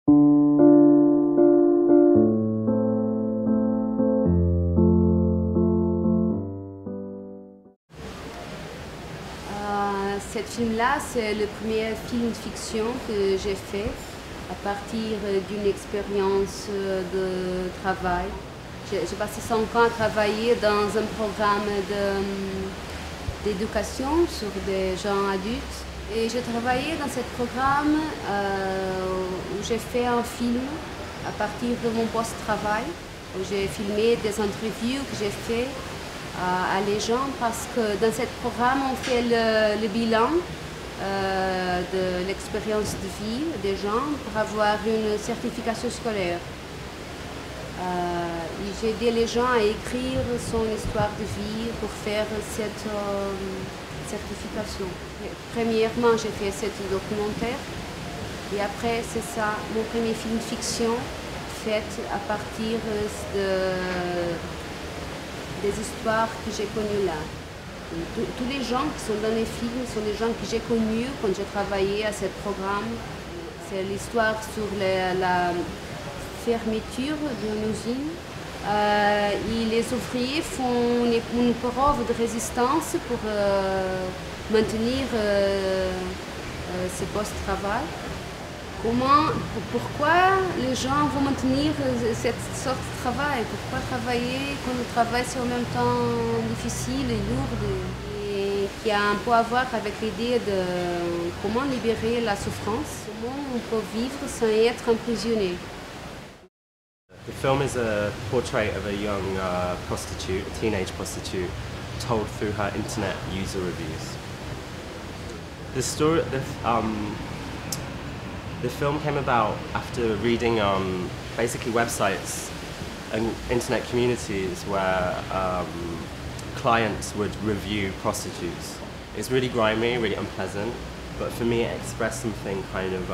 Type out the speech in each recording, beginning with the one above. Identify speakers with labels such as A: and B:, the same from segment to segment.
A: Cet film-là, c'est le premier film de fiction que j'ai fait à partir d'une expérience de travail. J'ai passé 5 ans à travailler dans un programme d'éducation sur des gens adultes. Et j'ai travaillé dans ce programme où j'ai fait un film à partir de mon poste de travail, où j'ai filmé des interviews que j'ai fait à les gens, parce que dans ce programme, on fait le bilan de l'expérience de vie des gens pour avoir une certification scolaire. J'ai aidé les gens à écrire son histoire de vie pour faire cette certification. Premièrement, j'ai fait ce documentaire et après, c'est ça, mon premier film fiction fait à partir des histoires que j'ai connues là. Tous les gens qui sont dans les films sont des gens que j'ai connus quand j'ai travaillé à ce programme. C'est l'histoire sur la fermeture d'une usine. Et les ouvriers font une preuve de résistance pour maintenir ce poste de travail. Pourquoi les gens vont maintenir cette sorte de travail? Pourquoi travailler quand le travail c'est en même temps difficile et lourd, et qui a un peu à voir avec l'idée de comment libérer la souffrance, comment on peut vivre sans être emprisonné.
B: The film is a portrait of a young prostitute, a teenage prostitute, told through her internet user reviews. The film came about after reading basically websites and internet communities where clients would review prostitutes. It's really grimy, really unpleasant, but for me it expressed something kind of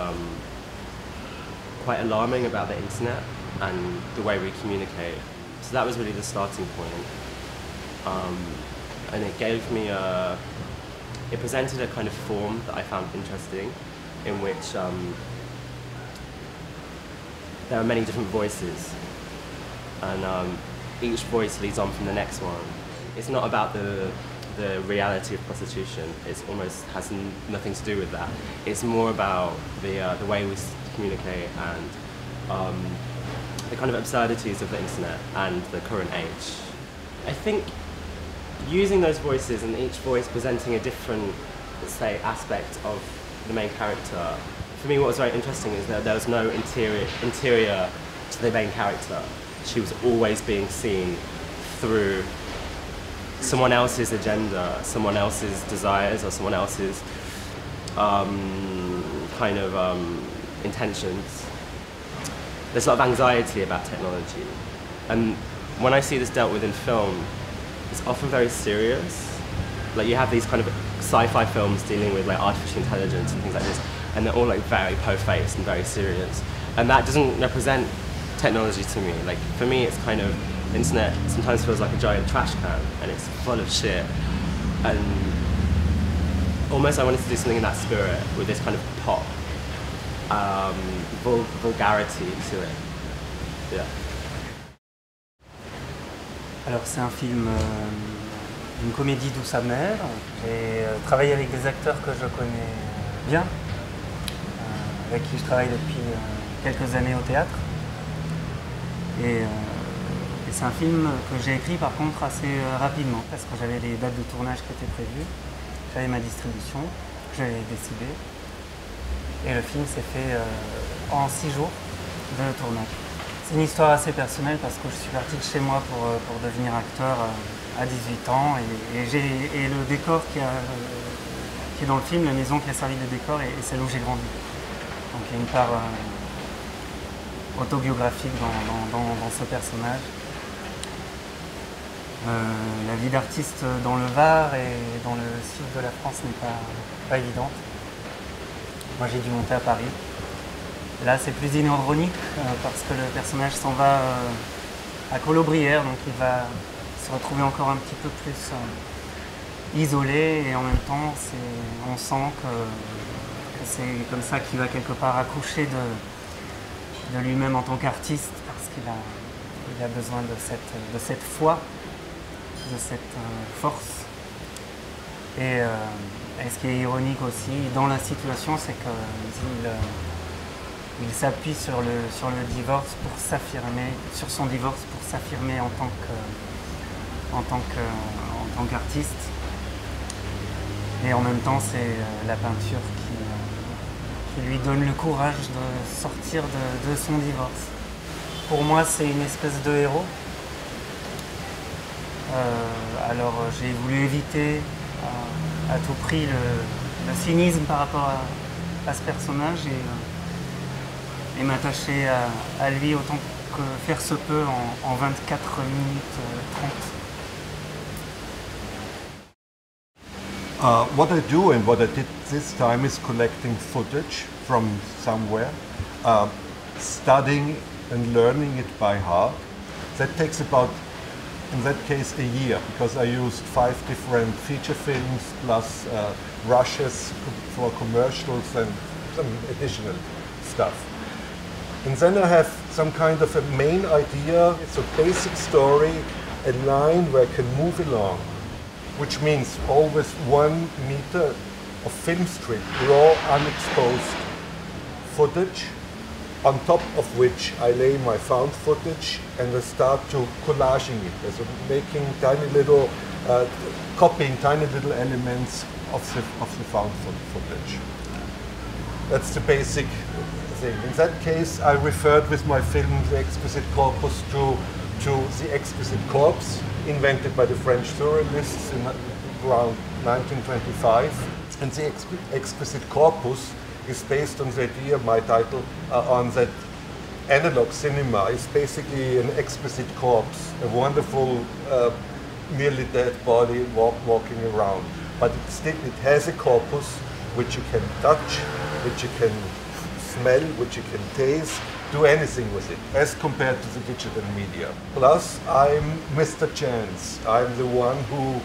B: quite alarming about the internet and the way we communicate. So that was really the starting point. And it gave me it presented a kind of form that I found interesting, in which there are many different voices, and each voice leads on from the next one. It's not about the reality of prostitution. It almost has nothing to do with that. It's more about the way we communicate and the kind of absurdities of the internet and the current age. I think using those voices and each voice presenting a different, let's say, aspect of the main character. For me, what was very interesting is that there was no interior to the main character. She was always being seen through someone else's agenda, someone else's desires, or someone else's intentions. There's a lot of anxiety about technology, and when I see this dealt with in film, it's often very serious. Like, you have these kind of sci-fi films dealing with like artificial intelligence and things like this, and they're all like very po-faced and very serious. And that doesn't represent technology to me. Like, for me, it's kind of, the internet sometimes feels like a giant trash can, and it's full of shit. And almost I wanted to do something in that spirit, with this kind of pop vulgarity to it. Yeah.
C: Alors c'est un film, une comédie douce amère. J'ai travaillé avec des acteurs que je connais bien, avec qui je travaille depuis quelques années au théâtre. Et c'est un film que j'ai écrit par contre assez rapidement, parce que j'avais les dates de tournage qui étaient prévues, j'avais ma distribution, j'avais décidé. Et le film s'est fait en 6 jours de tournage. C'est une histoire assez personnelle parce que je suis parti de chez moi pour devenir acteur à 18 ans. Et le décor qui est dans le film, la maison qui a servi de décor, est celle où j'ai grandi. Donc il y a une part autobiographique dans ce personnage. La vie d'artiste dans le Var et dans le sud de la France n'est pas évidente. Moi j'ai dû monter à Paris. Là c'est plus ironique parce que le personnage s'en va à Colobrières, donc il va se retrouver encore un petit peu plus isolé, et en même temps on sent que c'est comme ça qu'il va quelque part accoucher de lui-même en tant qu'artiste, parce qu'il a besoin de cette foi, de cette force. Et ce qui est ironique aussi dans la situation, c'est qu'il s'appuie sur le divorce pour s'affirmer, sur son divorce pour s'affirmer en tant qu'artiste. Et en même temps, c'est la peinture qui lui donne le courage de sortir de son divorce. Pour moi, c'est une espèce de héros. Alors j'ai voulu éviter à tout prix le cynisme par rapport à ce personnage et m'attacher à lui autant que faire se peut en 24 minutes 30.
D: What I do and what I did this time is collecting footage from somewhere, studying and learning it by heart. That takes about, in that case, a year, because I used 5 different feature films plus rushes for commercials and some additional stuff. And then I have some kind of a main idea. It's a basic story, a line where I can move along, which means always 1 meter of film strip, raw, unexposed footage, on top of which I lay my found footage and I start to collaging it, so making tiny little, copying tiny little elements of the found footage. That's the basic thing. In that case, I referred with my film, The Exquisite Corpus, to the Exquisite Corpse, invented by the French surrealists in around 1925. And the Exquisite Corpus is based on the idea, my title, on that analog cinema is basically an exquisite corpse, a wonderful, nearly dead body walking around. But it has a corpus which you can touch, which you can smell, which you can taste, do anything with it, as compared to the digital media. Plus, I'm Mr. Chance. I'm the one who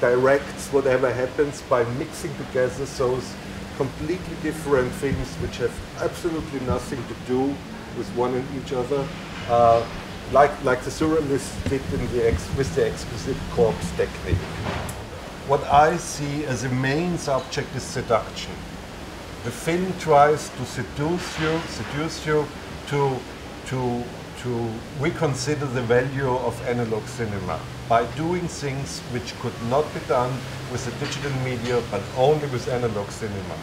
D: directs whatever happens by mixing together those completely different things which have absolutely nothing to do with one and each other, like the surrealists did with the Exquisite Corpse technique. What I see as a main subject is seduction. The film tries to seduce you to reconsider the value of analog cinema by doing things which could not be done with the digital media, but only with analog cinema.